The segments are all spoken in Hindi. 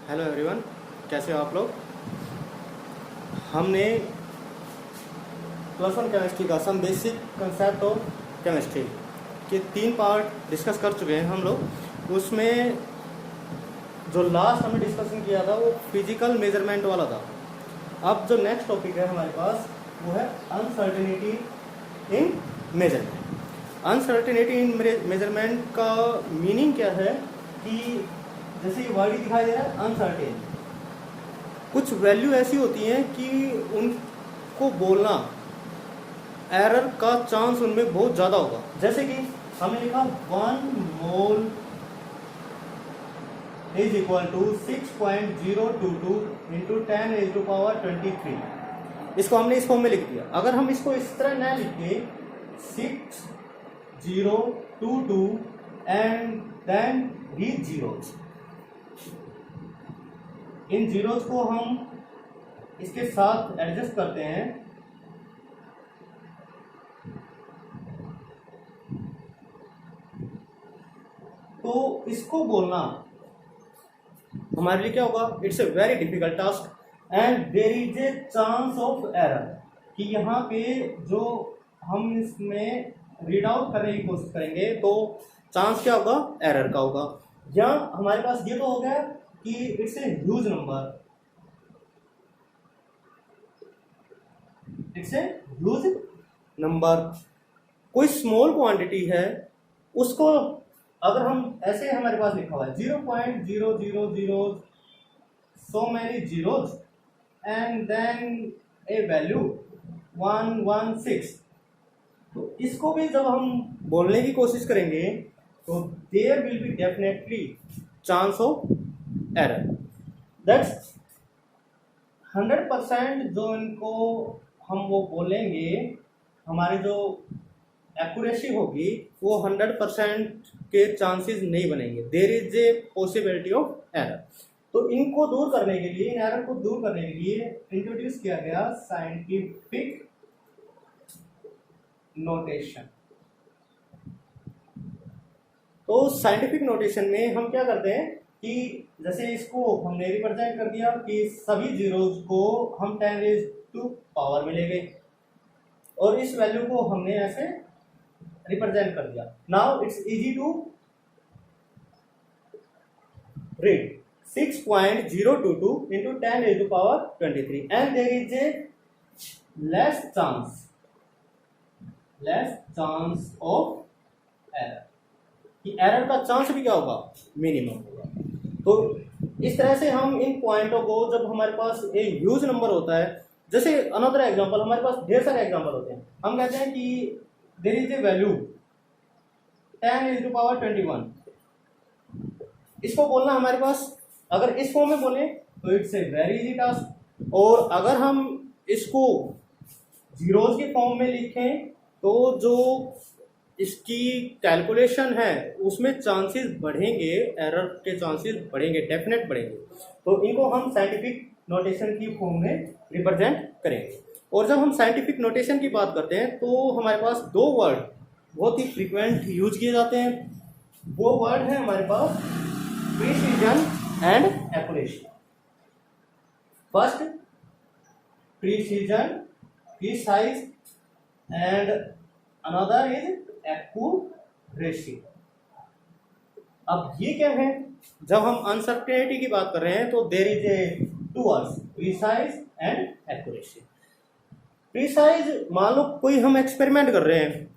हेलो एवरीवन, कैसे हो आप लोग। हमने प्लस वन केमिस्ट्री का some basic concept of chemistry के 3 पार्ट डिस्कस कर चुके हैं हम लोग। उसमें जो लास्ट हमने डिस्कशन किया था वो फिजिकल मेजरमेंट वाला था। अब जो नेक्स्ट टॉपिक है हमारे पास वो है अनसर्टेनिटी इन मेजरमेंट। अनसर्टेनिटी इन मेजरमेंट का मीनिंग क्या है कि जैसे ये वर्ड ही दिखाई दे रहा है अनसर्टेन, कुछ वैल्यू ऐसी होती हैं कि उनको बोलना एरर का चांस उनमें बहुत ज़्यादा होगा। जैसे कि हमने लिखा 1 mole is equal to 6.022 into 10⁻23। इसको हमने इस फॉर्म में लिख दिया। अगर हम इसको इस तरह न लिख के 6022 एंड देन these zeros, इन जीरोज को हम इसके साथ एडजस्ट करते हैं तो इसको बोलना हमारे लिए क्या होगा, it's a very difficult task and there is a chance of error कि यहाँ पे जो हम इसमें रीड आउट करने की कोशिश करेंगे तो चांस क्या होगा, एरर का होगा। या हमारे पास ये तो हो गया कि it's a huge number, it's a huge number. कोई स्मॉल क्वांटिटी है उसको अगर हम ऐसे हमारे पास लिखा हुआ है 0.000 so many zeros and then a value 116, तो इसको भी जब हम बोलने की कोशिश करेंगे तो there will be definitely chance of error. That's 100% जो इनको हम वो बोलेंगे, हमारी जो एक्यूरेसी होगी वो 100% के चांसेस नहीं बनेंगे। There is a possibility of error. तो इनको दूर करने के लिए, इन एरर को दूर करने के लिए इंट्रोड्यूस किया गया साइंटिफिक नोटेशन। तो साइंटिफिक नोटेशन में हम क्या करते हैं कि जैसे इसको हमने रिप्रेजेंट कर दिया कि सभी जीरोज को हम 10⁻⁴ में ले गए और इस वैल्यू को हमने ऐसे रिप्रेजेंट कर दिया। Now it's easy to read 6.022 into 10⁻23 and there is a less chance of error कि एरर का चांस भी क्या होगा, मिनिमम होगा। तो इस तरह से हम इन पॉइंटों को, जब हमारे पास एक ह्यूज नंबर होता है, जैसे अनदर एग्जांपल, हमारे पास ढेर सारे एग्जांपल होते हैं। हम कहते हैं कि देयर इज ए वैल्यू 10⁻21, इसको बोलना हमारे पास अगर इस फॉर्म में बोले तो it's a very easy task, और अगर हम इसको जीरोज के फॉर्म में लिखें तो जो इसकी कैलकुलेशन है उसमें चांसेस बढ़ेंगे, एरर के चांसेस बढ़ेंगे, डेफिनेट बढ़ेंगे। तो इनको हम साइंटिफिक नोटेशन की फॉर्म में रिप्रेजेंट करेंगे। और जब हम साइंटिफिक नोटेशन की बात करते हैं तो हमारे पास 2 वर्ड बहुत ही फ्रीक्वेंट यूज किए जाते हैं। वो वर्ड है हमारे पास precision and accuracy. First precision, precise, and another is accuracy. अब ये क्या है, जब हम अनसर्टेनिटी की बात कर रहे हैं तो there is a 2 words, precise and accuracy. Precise, मान लो कोई हम एक्सपेरिमेंट कर रहे हैं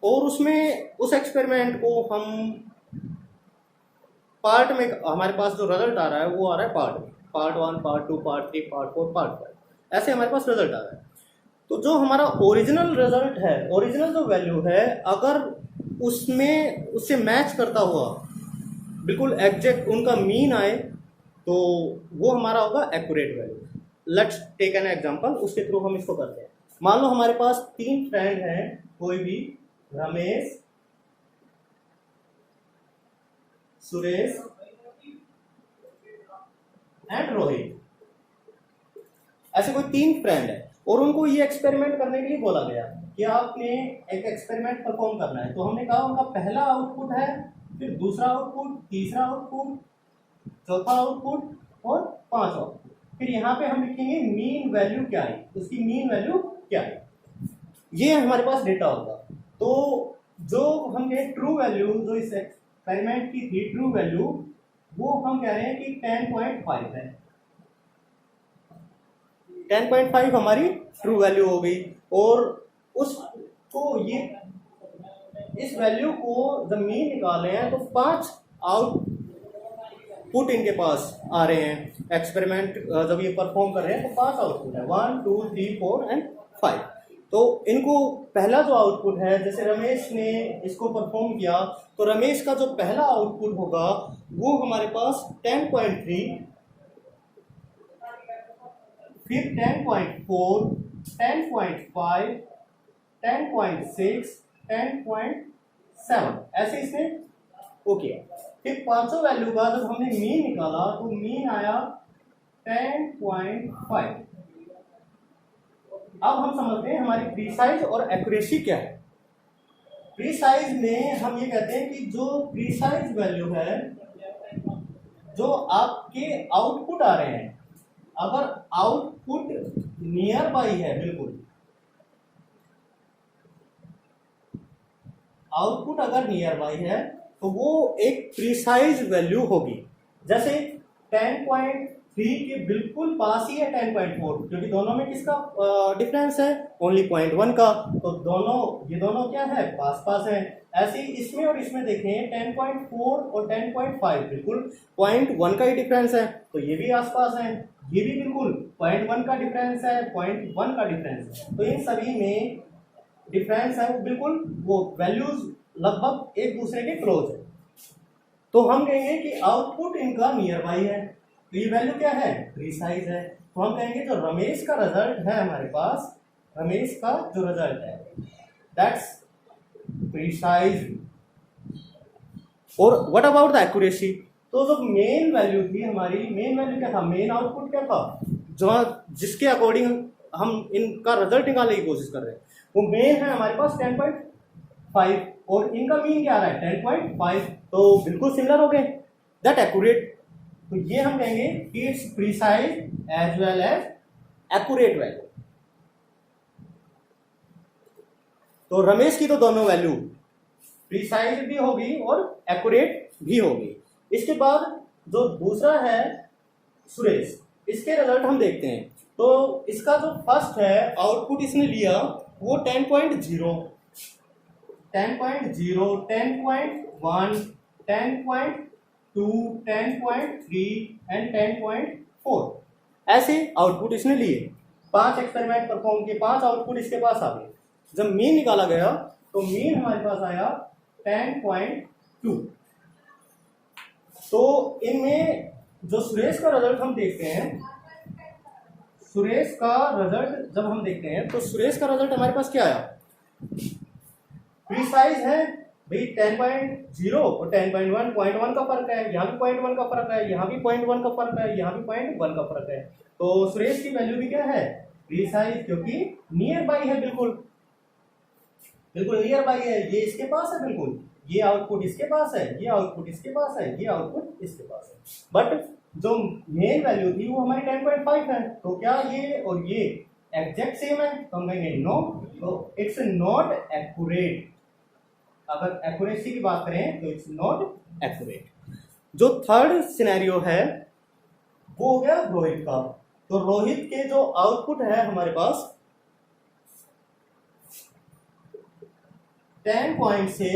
और उसमें उस एक्सपेरिमेंट को हम पार्ट में, हमारे पास जो रिजल्ट आ रहा है वो आ रहा है पार्ट में, part 1, part 2, part 3, part 4, part 5, ऐसे हमारे पास रिजल्ट आ रहा है। तो जो हमारा ओरिजिनल रिजल्ट है, ओरिजिनल जो वैल्यू है, अगर उसमें उससे मैच करता हुआ बिल्कुल एग्जैक्ट उनका मीन आए तो वो हमारा होगा accurate value. Let's take an example, उसके थ्रू हम इसको करते हैं। मान लो हमारे पास 3 फ्रेंड हैं, कोई भी, रमेश, सुरेश एंड रोहित, ऐसे कोई 3 फ्रेंड है और उनको ये एक्सपेरिमेंट करने के लिए बोला गया कि आपने एक एक्सपेरिमेंट परफॉर्म करना है। तो हमने कहा उनका पहला आउटपुट है, फिर दूसरा आउटपुट, तीसरा आउटपुट, चौथा आउटपुट और 5 आउटपुट। फिर यहाँ पे हम लिखेंगे मीन वैल्यू क्या है, उसकी मीन वैल्यू क्या है, ये हमारे पास डेटा होगा। तो जो हम कहें ट्रू वैल्यू, जो इस एक्सपेरिमेंट की थी ट्रू वैल्यू, वो हम कह रहे हैं कि 10.5 है। 10.5 हमारी ट्रू वैल्यू हो गई। और उसको ये इस वैल्यू को जब मीन निकाले हैं तो 5 आउटपुट इनके पास आ रहे हैं। एक्सपेरिमेंट जब ये परफॉर्म कर रहे हैं तो 5 आउटपुट है, 1 2 3 4 एंड 5। तो इनको पहला जो आउटपुट है, जैसे रमेश ने इसको परफॉर्म किया, तो रमेश का जो पहला आउटपुट होगा वो हमारे पास 10.3, फिर 10.4, 10.5, 10.6, 10.7 ऐसे इसने ओके। फिर पांचों वैल्यू का जब हमने मीन निकाला तो मीन आया 10.5। अब हम समझते हैं हमारी प्रीसाइज और एक्यूरेसी क्या है। प्रीसाइज में हम ये कहते हैं कि जो प्रीसाइज वैल्यू है, जो आपके आउटपुट आ रहे हैं, अगर आउटपुट नियर बाई है, बिल्कुल आउटपुट अगर नियर बाई है तो वो एक प्रीसाइज वैल्यू होगी। जैसे 10.3 के बिल्कुल पास ही है 10.4, क्योंकि दोनों में किसका डिफरेंस है, ओनली 0.1 का। तो ये दोनों क्या है, पास पास है। ऐसे ही इसमें और इसमें देखें 10.4 और 10.5 बिल्कुल 0.1 का ही डिफरेंस है, तो ये भी आसपास है। ये भी बिल्कुल 0.1 का डिफरेंस है, 0.1 का डिफरेंस है। तो इन सभी में डिफरेंस है, वो बिल्कुल वो वैल्यूज लगभग एक दूसरे के क्लोज है। तो हम कहेंगे कि आउटपुट इनका नियर बाई है, तो ये वैल्यू क्या है, प्रीसाइज है। तो हम कहेंगे जो रमेश का रिजल्ट है हमारे पास, रमेश का जो रिजल्ट है दैट्स प्रीसाइज। और व्हाट अबाउट द एक्यूरेसी, तो जो मेन वैल्यू थी हमारी, मेन वैल्यू क्या था, मेन आउटपुट क्या था, जो जिसके अकॉर्डिंग हम इनका रिजल्ट निकालने की कोशिश कर रहे हैं, वो मेन है हमारे पास 10.5 और इनका मीन क्या आ रहा है 10.5, तो बिल्कुल सिमिलर हो गए, दैट एक्यूरेट। तो ये हम कहेंगे कि it's precise as well as accurate value. तो रमेश की तो दोनों वैल्यू प्रीसाइज भी होगी और एक्यूरेट भी होगी। इसके बाद जो दूसरा है सुरेश, इसके रिजल्ट हम देखते हैं। तो इसका जो फर्स्ट है आउटपुट इसने लिया वो 10.0, 10.0, 10.1, 10.2, 10.3 एंड 10.4 ऐसे आउटपुट इसने लिए। 5 एक्सपेरिमेंट परफॉर्म किए, 5 आउटपुट इसके पास आ गए। जब मीन निकाला गया तो मीन हमारे पास आया 10.2। तो इनमें जो सुरेश का रिजल्ट हम देखते हैं, सुरेश का रिजल्ट जब हम देखते हैं तो सुरेश का रिजल्ट हमारे पास क्या आया, प्रीसाइज है भाई 10.0 और 10.1, 0.1 का फर्क है, यहाँ भी 0.1 का फर्क है, यहाँ भी 0.1 का फर्क है, यहाँ भी 0.1 का फर्क है। तो सुरेश की वैल्यू भी क्या है, प्रीसाइज, क्योंकि नियर बाई है, बिल्कुल बिल्कुल नियर बाई है। ये इसके पास है, बिल्कुल ये आउटपुट इसके पास है, ये आउटपुट इसके पास है, ये आउटपुट इसके पास है। बट जो मेन वैल्यू थी वो हमारी 10.5 है। तो क्या ये और ये एग्जैक्ट सेम है, तो हम कहेंगे नो, तो इट्स नॉट एक्यूरेट। अगर एक्यूरेसी की बात करें तो इट्स नॉट एक्यूरेट। जो थर्ड सिनेरियो है वो हो गया रोहित का। तो रोहित के जो आउटपुट है हमारे पास 10 पॉइंट से,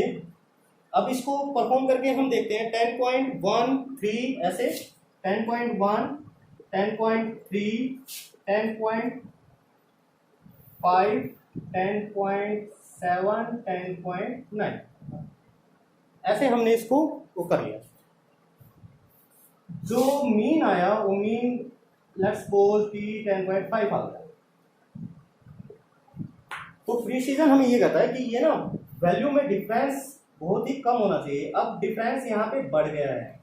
अब इसको परफॉर्म करके हम देखते हैं 10.13 ऐसे 10.1, 10.3, 10.5, 10.7, 10.9 ऐसे हमने इसको वो कर लिया। जो मीन आया वो मीन लेट्स सपोज कि 10.5 आ गया। तो प्रिसीजन हमें ये कहता है कि ये ना वैल्यू में डिफरेंस बहुत ही कम होना चाहिए। अब डिफरेंस यहाँ पे बढ़ गया है,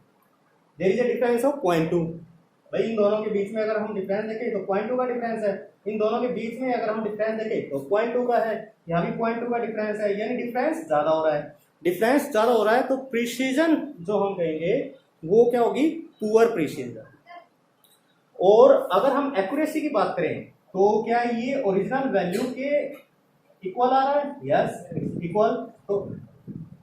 there is a difference of 0.2। भाई इन दोनों के बीच में अगर हम डिफरेंस देखें तो 0.2 का डिफरेंस है, इन दोनों के बीच में अगर हम डिफरेंस देखें तो 0.2 का है, यहाँ भी 0.2 का डिफरेंस है, यानी डिफरेंस ज़्यादा हो रहा है। डिफरेंस ज़्यादा हो रहा है तो प्रिसीजन जो हम कहेंगे वो क्या होगी, पुअर प्रिसीजन। और अगर हम एक्यूरेसी की बात करें तो क्या ये ओरिजिनल वैल्यू के इक्वल आ रहा है? यस इक्वल, तो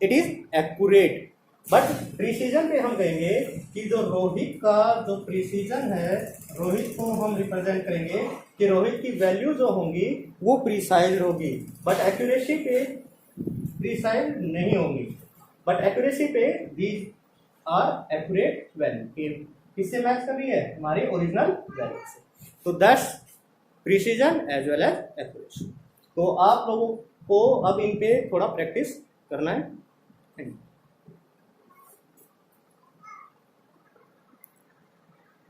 it is accurate. But precision पे हम कहेंगे कि जो रोहित का जो प्रिसीजन है, रोहित को हम रिप्रेजेंट करेंगे कि रोहित की वैल्यू जो होंगी वो प्रिसाइज होगी, बट एक्यूरेसी पे प्रिसाइज नहीं होंगी। बट एक्यूरेसी पे दीज आर एक्यूरेट वैल्यू, किससे मैच कर रही है? हमारे ओरिजिनल वैल्यू से। तो that's precision as well as accuracy. तो आप लोगों को अब इन पे थोड़ा प्रैक्टिस करना है।